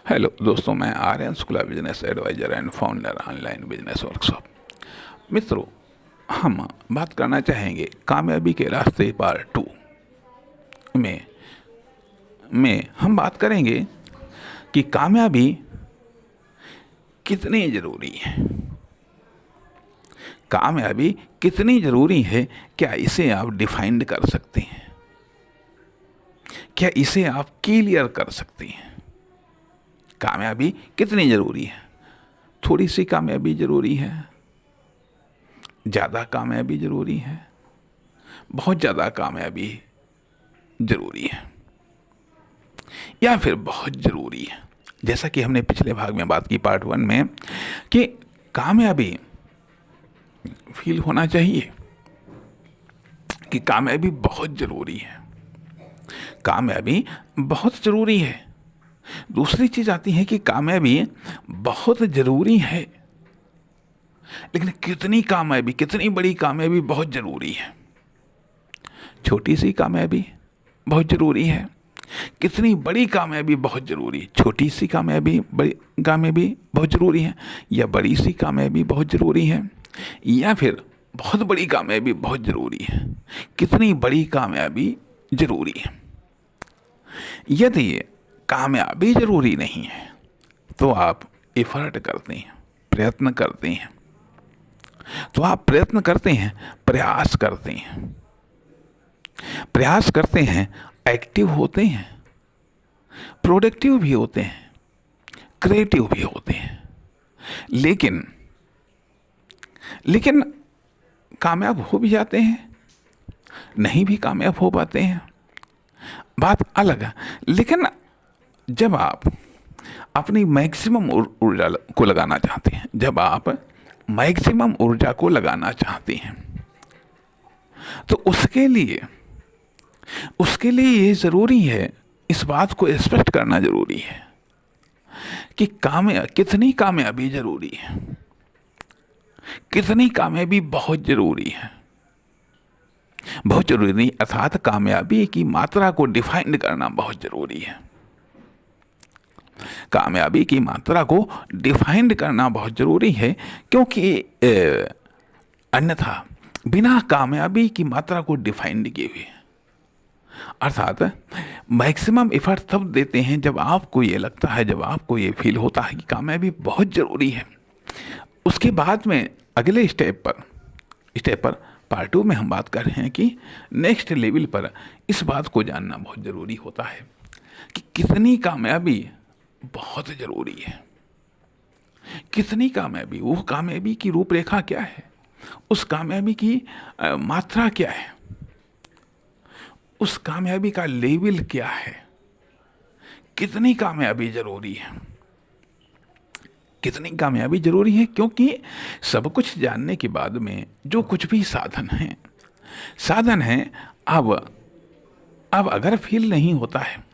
Hello दोस्तों, मैं Aryan Shukla, business advisor and founder online business workshop. मित्रों, हम बात करना चाहेंगे कामयाबी के रास्ते पार्ट 2 में हम बात करेंगे कि कामयाबी कितनी ज़रूरी है। कामयाबी कितनी ज़रूरी है, क्या इसे आप डिफाइंड कर सकते हैं? क्या इसे आप क्लियर कर सकते हैं? कामयाबी कितनी ज़रूरी है? थोड़ी सी कामयाबी ज़रूरी है, ज़्यादा कामयाबी ज़रूरी है, बहुत ज़्यादा कामयाबी ज़रूरी है, या फिर बहुत ज़रूरी है? जैसा कि हमने पिछले भाग में बात की पार्ट 1 में कि कामयाबी फील होना चाहिए कि कामयाबी बहुत ज़रूरी है। कामयाबी बहुत ज़रूरी है। दूसरी चीज़ आती है कि कामयाबी बहुत ज़रूरी है, लेकिन कितनी कामयाबी, कितनी बड़ी कामयाबी बहुत ज़रूरी है। छोटी सी कामयाबी बहुत ज़रूरी है, कितनी बड़ी कामयाबी बहुत ज़रूरी है। छोटी सी कामयाबी, बड़ी कामयाबी बहुत ज़रूरी है, या बड़ी सी कामयाबी बहुत ज़रूरी है, या फिर बहुत बड़ी कामयाबी बहुत ज़रूरी है। कितनी बड़ी कामयाबी ज़रूरी है। यदि कामयाबी ज़रूरी नहीं है तो आप एफर्ट करते हैं, प्रयत्न करते हैं, तो आप प्रयत्न करते हैं, प्रयास करते हैं, प्रयास करते हैं, एक्टिव होते हैं, प्रोडक्टिव भी होते हैं, क्रिएटिव भी होते हैं, लेकिन कामयाब हो भी जाते हैं, नहीं भी कामयाब हो पाते हैं, बात अलग है। लेकिन जब आप अपनी मैक्सिमम ऊर्जा को लगाना चाहते हैं, जब आप मैक्सिमम ऊर्जा को लगाना चाहते हैं, तो उसके लिए ये ज़रूरी है, इस बात को स्पष्ट करना ज़रूरी है कि कितनी कामयाबी ज़रूरी है। कितनी कामयाबी बहुत ज़रूरी है। बहुत ज़रूरी नहीं, अर्थात कामयाबी की मात्रा को डिफाइन करना बहुत ज़रूरी है। कामयाबी की मात्रा को डिफाइन करना बहुत ज़रूरी है, क्योंकि अन्यथा बिना कामयाबी की मात्रा को डिफाइन किए हुए, अर्थात मैक्सिमम एफर्ट तब देते हैं जब आपको ये लगता है, जब आपको ये फील होता है कि कामयाबी बहुत ज़रूरी है। उसके बाद में अगले स्टेप पर पार्ट 2 में हम बात कर रहे हैं कि नेक्स्ट लेवल पर इस बात को जानना बहुत ज़रूरी होता है कि कितनी कामयाबी बहुत ज़रूरी है। कितनी कामयाबी, वो कामयाबी की रूपरेखा क्या है, उस कामयाबी की मात्रा क्या है, उस कामयाबी का लेवल क्या है, कितनी कामयाबी ज़रूरी है। कितनी कामयाबी ज़रूरी है, क्योंकि सब कुछ जानने के बाद में जो कुछ भी साधन है, अब अगर फील नहीं होता है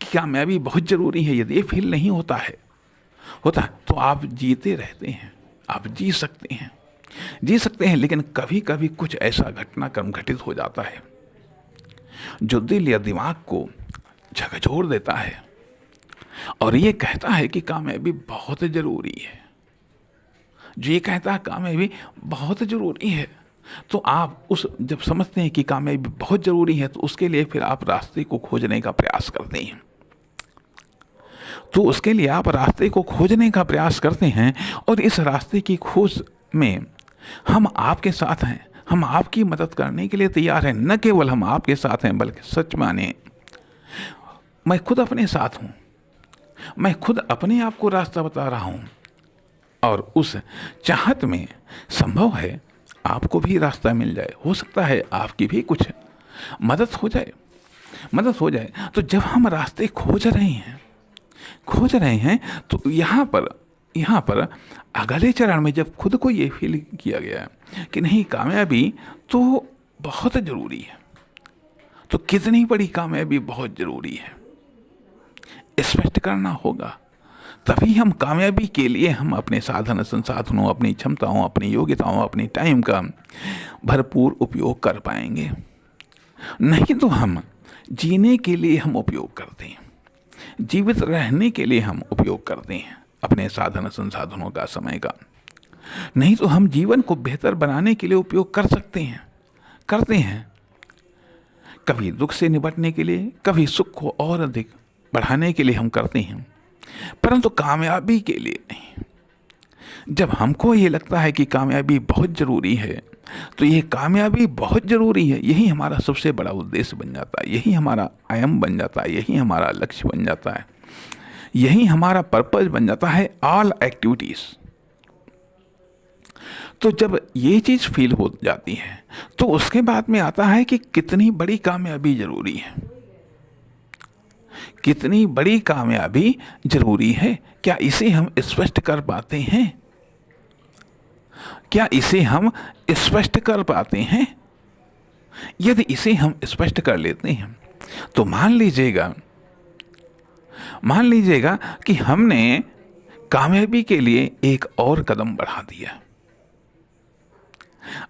कि कामयाबी बहुत ज़रूरी है, यदि ये फील नहीं होता तो आप जीते रहते हैं। आप जी सकते हैं, लेकिन कभी कभी कुछ ऐसा घटनाक्रम घटित हो जाता है जो दिल या दिमाग को झकझोर देता है और ये कहता है कि कामयाबी बहुत ज़रूरी है। जो ये कहता है कामयाबी बहुत ज़रूरी है, तो आप जब समझते हैं कि कामयाबी बहुत ज़रूरी है, तो उसके लिए फिर आप रास्ते को खोजने का प्रयास करते हैं। और इस रास्ते की खोज में हम आपके साथ हैं, हम आपकी मदद करने के लिए तैयार हैं। न केवल हम आपके साथ हैं, बल्कि सच माने मैं खुद अपने साथ हूँ। मैं खुद अपने आप को रास्ता बता रहा हूँ, और उस चाहत में संभव है आपको भी रास्ता मिल जाए। हो सकता है आपकी भी कुछ मदद हो जाए। तो जब हम रास्ते खोज रहे हैं तो यहाँ पर अगले चरण में जब खुद को ये फील किया गया कि नहीं, कामयाबी तो बहुत ज़रूरी है, तो कितनी बड़ी कामयाबी बहुत ज़रूरी है, स्पष्ट करना होगा। तभी हम कामयाबी के लिए हम अपने साधन संसाधनों, अपनी क्षमताओं, अपनी योग्यताओं, अपनी टाइम का भरपूर उपयोग कर पाएंगे। नहीं तो हम जीने के लिए हम उपयोग करते हैं, जीवित रहने के लिए हम उपयोग करते हैं अपने साधन संसाधनों का, समय का। नहीं तो हम जीवन को बेहतर बनाने के लिए उपयोग कर सकते हैं, करते हैं। कभी दुख से निपटने के लिए, कभी सुख को और अधिक बढ़ाने के लिए हम करते हैं, परंतु कामयाबी के लिए नहीं। जब हमको ये लगता है कि कामयाबी बहुत ज़रूरी है, तो ये कामयाबी बहुत ज़रूरी है, यही हमारा सबसे बड़ा उद्देश्य बन जाता है, यही हमारा आयम बन जाता है, यही हमारा लक्ष्य बन जाता है, यही हमारा पर्पस बन जाता है, ऑल एक्टिविटीज़। तो जब ये चीज़ फील हो जाती है तो उसके बाद में आता है कि कितनी बड़ी कामयाबी ज़रूरी है, कितनी बड़ी कामयाबी ज़रूरी है। क्या इसे हम स्पष्ट कर पाते हैं? क्या इसे हम स्पष्ट कर पाते हैं? यदि इसे हम स्पष्ट कर लेते हैं तो मान लीजिएगा कि हमने कामयाबी के लिए एक और कदम बढ़ा दिया।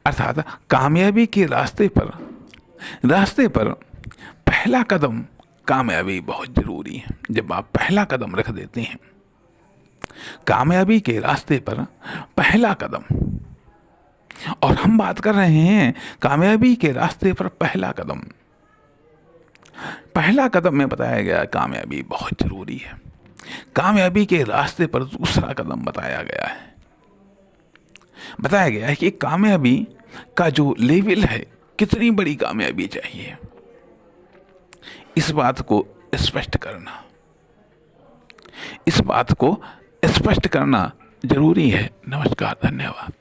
अर्थात कामयाबी के रास्ते पर पहला कदम कामयाबी बहुत ज़रूरी है। जब आप पहला कदम रख देते हैं कामयाबी के रास्ते पर, पहला कदम, और हम बात कर रहे हैं कामयाबी के रास्ते पर पहला कदम में बताया गया कामयाबी बहुत ज़रूरी है। कामयाबी के रास्ते पर दूसरा कदम बताया गया है कि कामयाबी का जो लेवल है, कितनी बड़ी कामयाबी चाहिए, इस बात को स्पष्ट करना जरूरी है। नमस्कार, धन्यवाद।